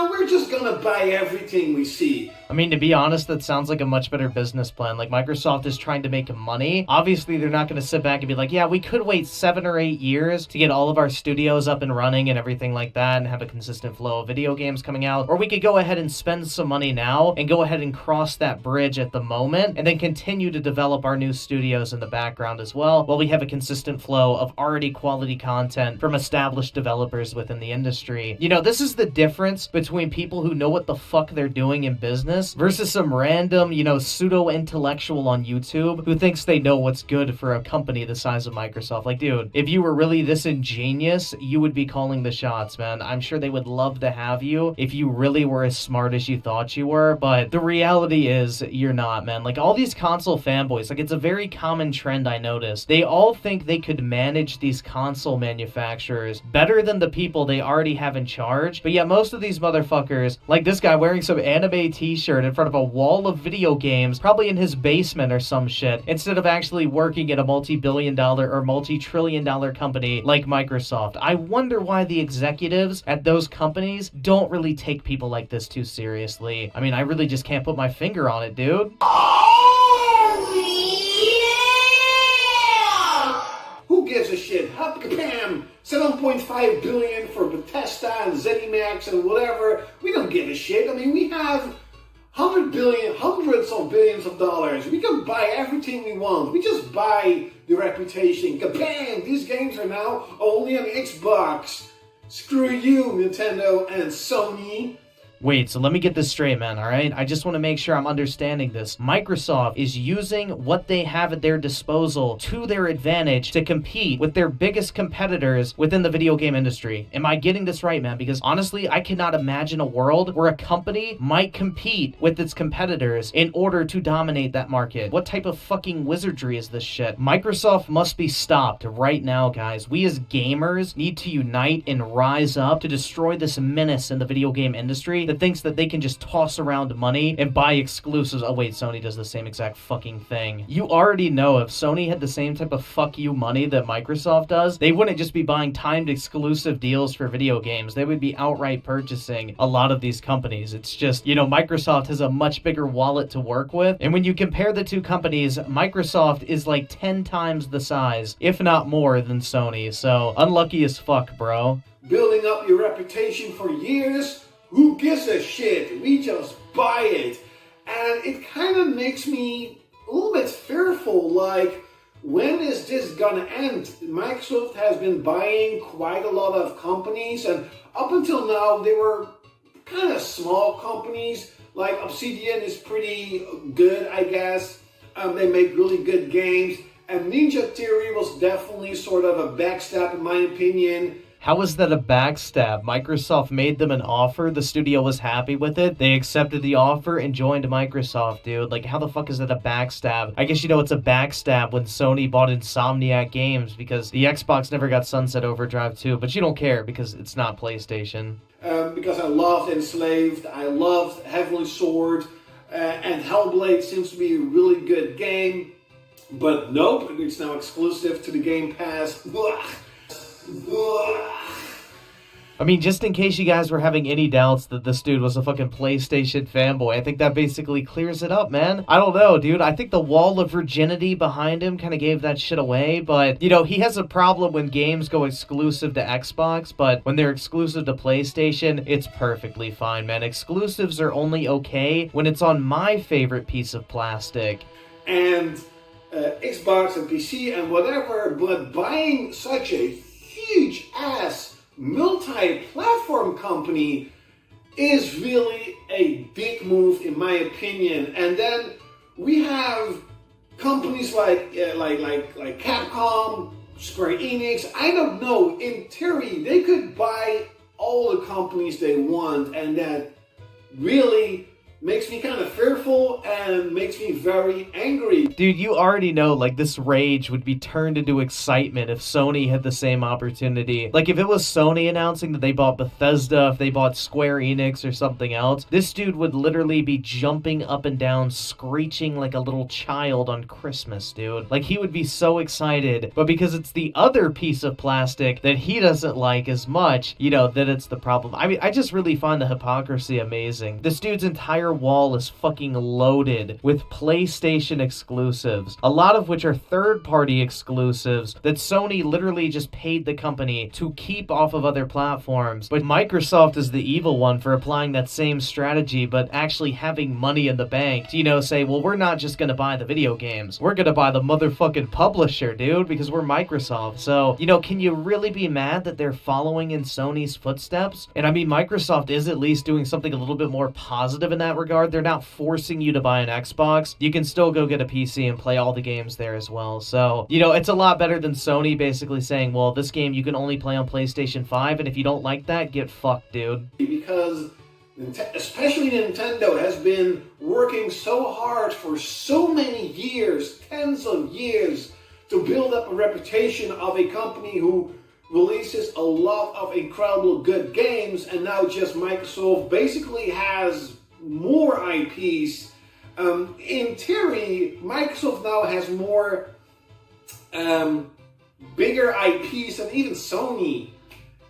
we're just gonna buy everything we see. I mean, to be honest, that sounds like a much better business plan. Like, Microsoft is trying to make money. Obviously, they're not going to sit back and be like, yeah, we could wait 7 or 8 years to get all of our studios up and running and everything like that and have a consistent flow of video games coming out. Or we could go ahead and spend some money now and go ahead and cross that bridge at the moment and then continue to develop our new studios in the background as well while we have a consistent flow of already quality content from established developers within the industry. You know, this is the difference between people who know what the fuck they're doing in business versus some random, you know, pseudo-intellectual on YouTube who thinks they know what's good for a company the size of Microsoft. Like, dude, if you were really this ingenious, you would be calling the shots, man. I'm sure they would love to have you if you really were as smart as you thought you were, but the reality is you're not, man. Like, all these console fanboys, like, it's a very common trend I noticed. They all think they could manage these console manufacturers better than the people they already have in charge, but yet most of these motherfuckers, like this guy wearing some anime t-shirt in front of a wall of video games, probably in his basement or some shit, instead of actually working at a multi-billion-dollar or multi-trillion-dollar company like Microsoft. I wonder why the executives at those companies don't really take people like this too seriously. I mean, I really just can't put my finger on it, dude. Who gives a shit? Bam! 7.5 billion for Bethesda and ZeniMax and whatever. We don't give a shit. I mean, we have hundreds of billions of dollars. We can buy everything we want. We just buy the reputation. Kabam! These games are now only on Xbox. Screw you, Nintendo and Sony. Wait, so let me get this straight, man, alright? I just want to make sure I'm understanding this. Microsoft is using what they have at their disposal to their advantage to compete with their biggest competitors within the video game industry. Am I getting this right, man? Because honestly, I cannot imagine a world where a company might compete with its competitors in order to dominate that market. What type of fucking wizardry is this shit? Microsoft must be stopped right now, guys. We as gamers need to unite and rise up to destroy this menace in the video game industry that thinks that they can just toss around money and buy exclusives. Oh wait, Sony does the same exact fucking thing. You already know if Sony had the same type of fuck you money that Microsoft does, they wouldn't just be buying timed exclusive deals for video games. They would be outright purchasing a lot of these companies. It's just, you know, Microsoft has a much bigger wallet to work with. And when you compare the two companies, Microsoft is like 10 times the size, if not more, than Sony. So unlucky as fuck, bro. Building up your reputation for years. Who gives a shit? We just buy it. And it kind of makes me a little bit fearful, like, when is this gonna end? Microsoft has been buying quite a lot of companies, and up until now, they were kind of small companies. Like, Obsidian is pretty good, I guess. They make really good games. And Ninja Theory was definitely sort of a backstab, in my opinion. How is that a backstab? Microsoft made them an offer, the studio was happy with it, they accepted the offer and joined Microsoft, dude. Like, how the fuck is that a backstab? I guess you know it's a backstab when Sony bought Insomniac Games because the Xbox never got Sunset Overdrive 2, but you don't care because it's not PlayStation. Because I loved Enslaved, I loved Heavenly Sword, and Hellblade seems to be a really good game. But nope, it's now exclusive to the Game Pass. I mean, just in case you guys were having any doubts that this dude was a fucking PlayStation fanboy, I think that basically clears it up, man. I don't know, dude. I think the wall of virginity behind him kind of gave that shit away, but, you know, he has a problem when games go exclusive to Xbox, but when they're exclusive to PlayStation, it's perfectly fine, man. Exclusives are only okay when it's on my favorite piece of plastic. And Xbox and PC and whatever, but buying such a huge ass multi-platform company is really a big move in my opinion. And then we have companies like Capcom, Square Enix. I don't know, in theory they could buy all the companies they want, and that really makes me kind of fearful and makes me very angry. Dude, you already know, like, this rage would be turned into excitement if Sony had the same opportunity. Like, if it was Sony announcing that they bought Bethesda, if they bought Square Enix or something else, this dude would literally be jumping up and down, screeching like a little child on Christmas, dude. Like, he would be so excited, but because it's the other piece of plastic that he doesn't like as much, you know, that it's the problem. I mean, I just really find the hypocrisy amazing. This dude's entire entire wall is fucking loaded with PlayStation exclusives, a lot of which are third-party exclusives that Sony literally just paid the company to keep off of other platforms. But Microsoft is the evil one for applying that same strategy, but actually having money in the bank to, you know, say, well, we're not just gonna buy the video games, we're gonna buy the motherfucking publisher, dude, because we're Microsoft. So, you know, can you really be mad that they're following in Sony's footsteps? And I mean, Microsoft is at least doing something a little bit more positive in that regard. They're not forcing you to buy an Xbox. You can still go get a PC and play all the games there as well. So, you know, it's a lot better than Sony basically saying, well, this game you can only play on PlayStation 5, and if you don't like that, get fucked, dude. Because especially Nintendo has been working so hard for so many years, tens of years, to build up a reputation of a company who releases a lot of incredible good games, and now just Microsoft basically has more IPs. In theory, Microsoft now has more bigger IPs than even Sony.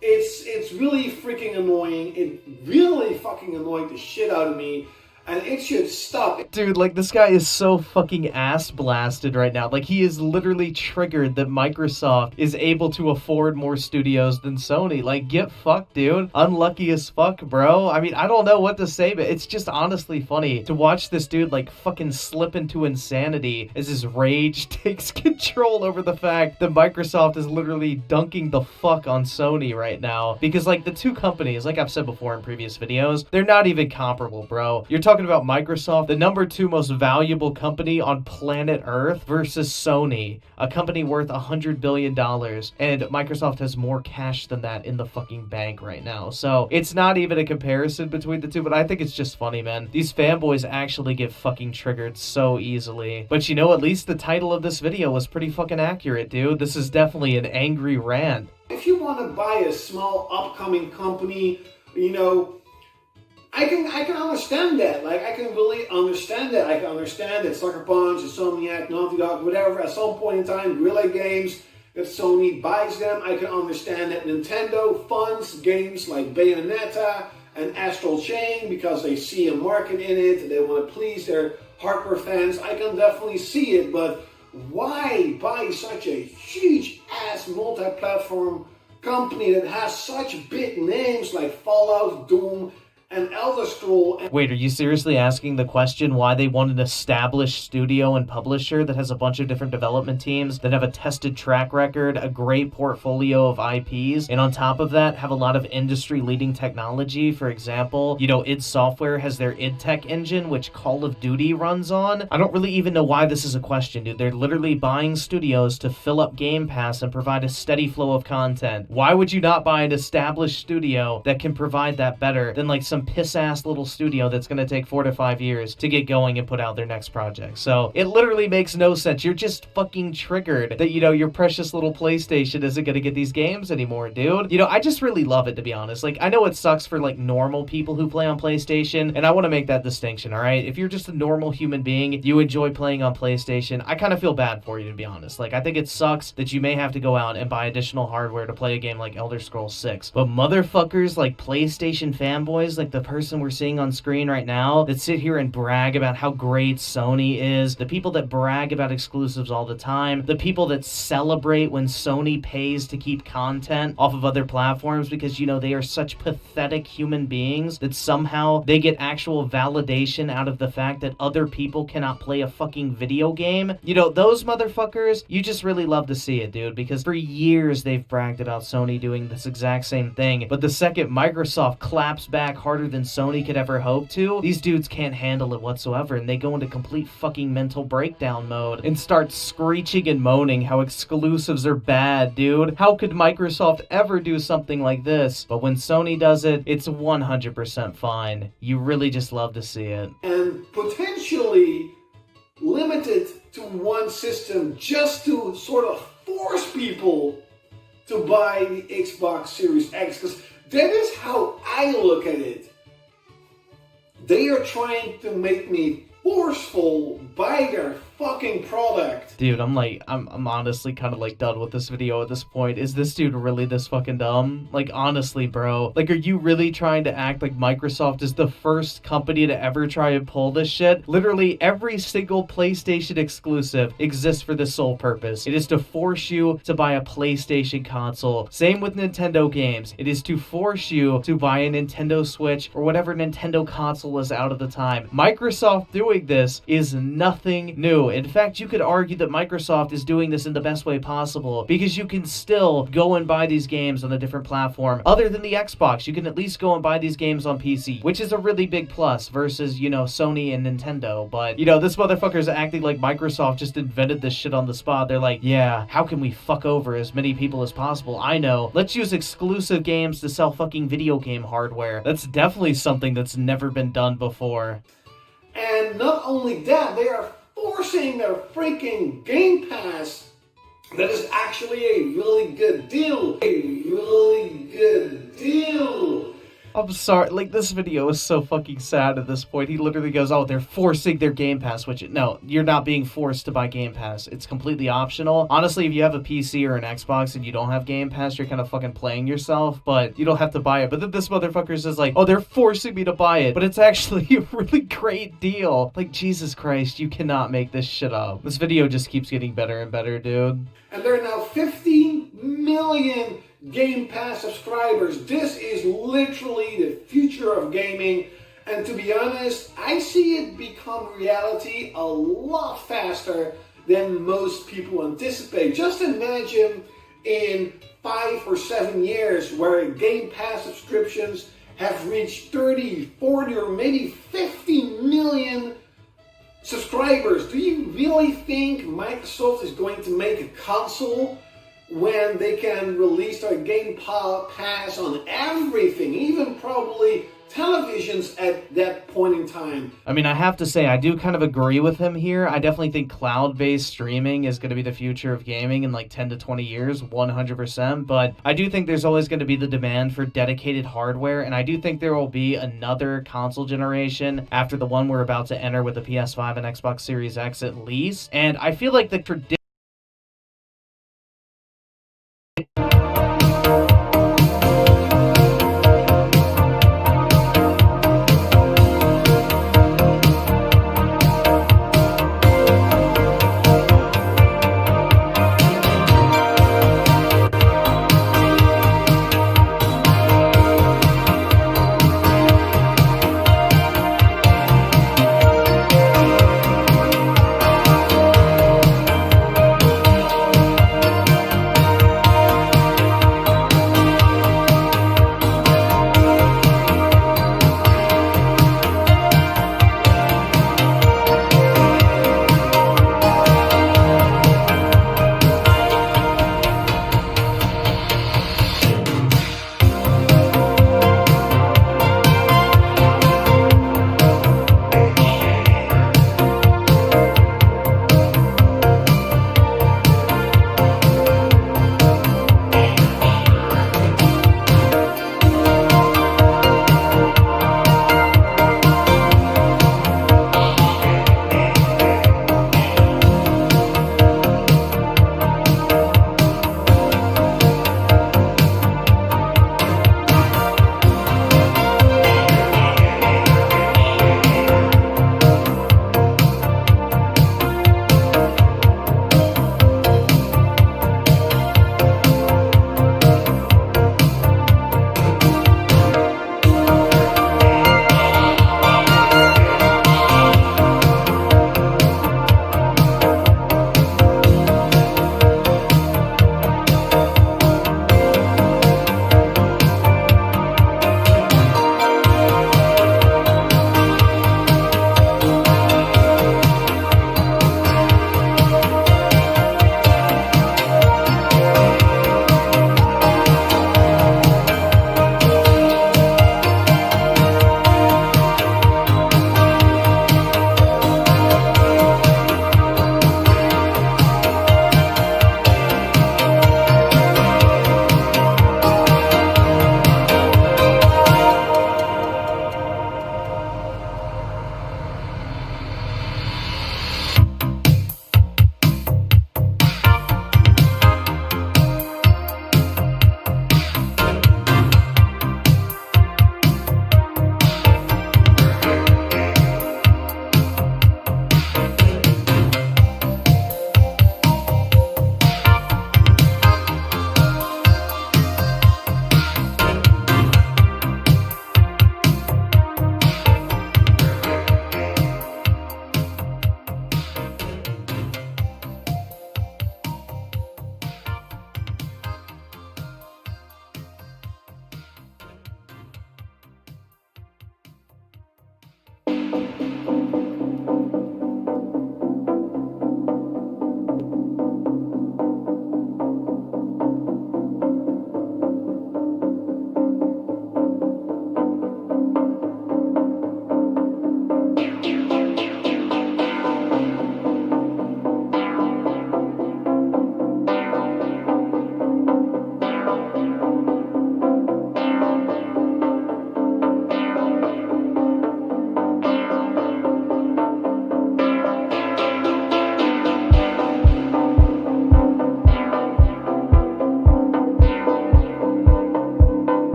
It's really freaking annoying. It really fucking annoyed the shit out of me. And it should stop. Dude, like, this guy is so fucking ass blasted right now. Like, he is literally triggered that Microsoft is able to afford more studios than Sony. Like, get fucked, dude. Unlucky as fuck, bro. I mean, I don't know what to say, but it's just honestly funny to watch this dude, like, fucking slip into insanity as his rage takes control over the fact that Microsoft is literally dunking the fuck on Sony right now. Because, like, the two companies, like I've said before in previous videos, they're not even comparable, bro. You're talking about Microsoft, the number 2 most valuable company on planet Earth, versus Sony, a company worth $100 billion, and Microsoft has more cash than that in the fucking bank right now. So it's not even a comparison between the two, but I think it's just funny, man. These fanboys actually get fucking triggered so easily. But you know, at least the title of this video was pretty fucking accurate, dude. This is definitely an angry rant. If you want to buy a small upcoming company, you know, I can understand that. Like, I can really understand that. I can understand that Sucker Punch, Insomniac, Naughty Dog, whatever, at some point in time, Relay Games, if Sony buys them, I can understand that Nintendo funds games like Bayonetta and Astral Chain because they see a market in it and they want to please their hardcore fans. I can definitely see it, but why buy such a huge-ass multi-platform company that has such big names like Fallout, Doom, and Elder Scroll? Wait, are you seriously asking the question why they want an established studio and publisher that has a bunch of different development teams that have a tested track record, a great portfolio of IPs, and on top of that have a lot of industry-leading technology? For example, you know, id Software has their id Tech engine, which Call of Duty runs on. I don't really even know why this is a question, dude. They're literally buying studios to fill up Game Pass and provide a steady flow of content. Why would you not buy an established studio that can provide that better than like some piss-ass little studio that's going to take 4 to 5 years to get going and put out their next project? So it literally makes no sense. You're just fucking triggered that, you know, your precious little PlayStation isn't going to get these games anymore, dude. You know, I just really love it, to be honest. Like, I know it sucks for like normal people who play on PlayStation, and I want to make that distinction, all right? If you're just a normal human being, you enjoy playing on PlayStation, I kind of feel bad for you, to be honest. Like, I think it sucks that you may have to go out and buy additional hardware to play a game like Elder Scrolls 6. But motherfuckers like PlayStation fanboys, like the person we're seeing on screen right now, that sit here and brag about how great Sony is, the people that brag about exclusives all the time, the people that celebrate when Sony pays to keep content off of other platforms because, you know, they are such pathetic human beings that somehow they get actual validation out of the fact that other people cannot play a fucking video game. You know, those motherfuckers, you just really love to see it, dude, because for years they've bragged about Sony doing this exact same thing, but the second Microsoft claps back harder than Sony could ever hope to, these dudes can't handle it whatsoever, and they go into complete fucking mental breakdown mode and start screeching and moaning how exclusives are bad, dude. How could Microsoft ever do something like this? But when Sony does it, it's 100% fine. You really just love to see it. And potentially limited to one system just to sort of force people to buy the Xbox Series X, because that is how I look at it. They are trying to make me forceful buy their fucking product. Dude, I'm honestly kind of like done with this video at this point. Is this dude really this fucking dumb? Like, honestly, bro. Like, are you really trying to act like Microsoft is the first company to ever try and pull this shit? Literally, every single PlayStation exclusive exists for this sole purpose. It is to force you to buy a PlayStation console. Same with Nintendo games. It is to force you to buy a Nintendo Switch or whatever Nintendo console was out at the time. Microsoft doing this is nothing new. In fact, you could argue that Microsoft is doing this in the best way possible because you can still go and buy these games on a different platform. Other than the Xbox, you can at least go and buy these games on PC, which is a really big plus versus, you know, Sony and Nintendo. But, you know, this motherfucker's acting like Microsoft just invented this shit on the spot. They're like, yeah, how can we fuck over as many people as possible? I know. Let's use exclusive games to sell fucking video game hardware. That's definitely something that's never been done before. And not only that, they are forcing their freaking Game Pass. That is actually a really good deal. A really good deal. I'm sorry, like, this video is so fucking sad at this point. He literally goes, oh, they're forcing their Game Pass, which, no, you're not being forced to buy Game Pass. It's completely optional. Honestly, if you have a PC or an Xbox and you don't have Game Pass, you're kind of fucking playing yourself, but you don't have to buy it. But then this motherfucker says, like, oh, they're forcing me to buy it, but it's actually a really great deal. Like, Jesus Christ, you cannot make this shit up. This video just keeps getting better and better, dude. And there are now 15 million Game Pass subscribers. This is literally the future of gaming. And to be honest, I see it become reality a lot faster than most people anticipate. Just imagine in 5 or 7 years where Game Pass subscriptions have reached 30, 40, or maybe 50 million subscribers. Do you really think Microsoft is going to make a console when they can release their Game Pass on everything, even probably televisions at that point in time? I mean, I have to say, I do kind of agree with him here. I definitely think cloud-based streaming is going to be the future of gaming in like 10 to 20 years, 100%. But I do think there's always going to be the demand for dedicated hardware, and I do think there will be another console generation after the one we're about to enter with the PS5 and Xbox Series X at least. And I feel like the traditional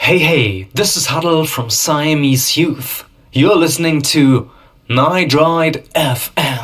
Hey, this is Huddle from Siamese Youth. You're listening to Night Ride FM.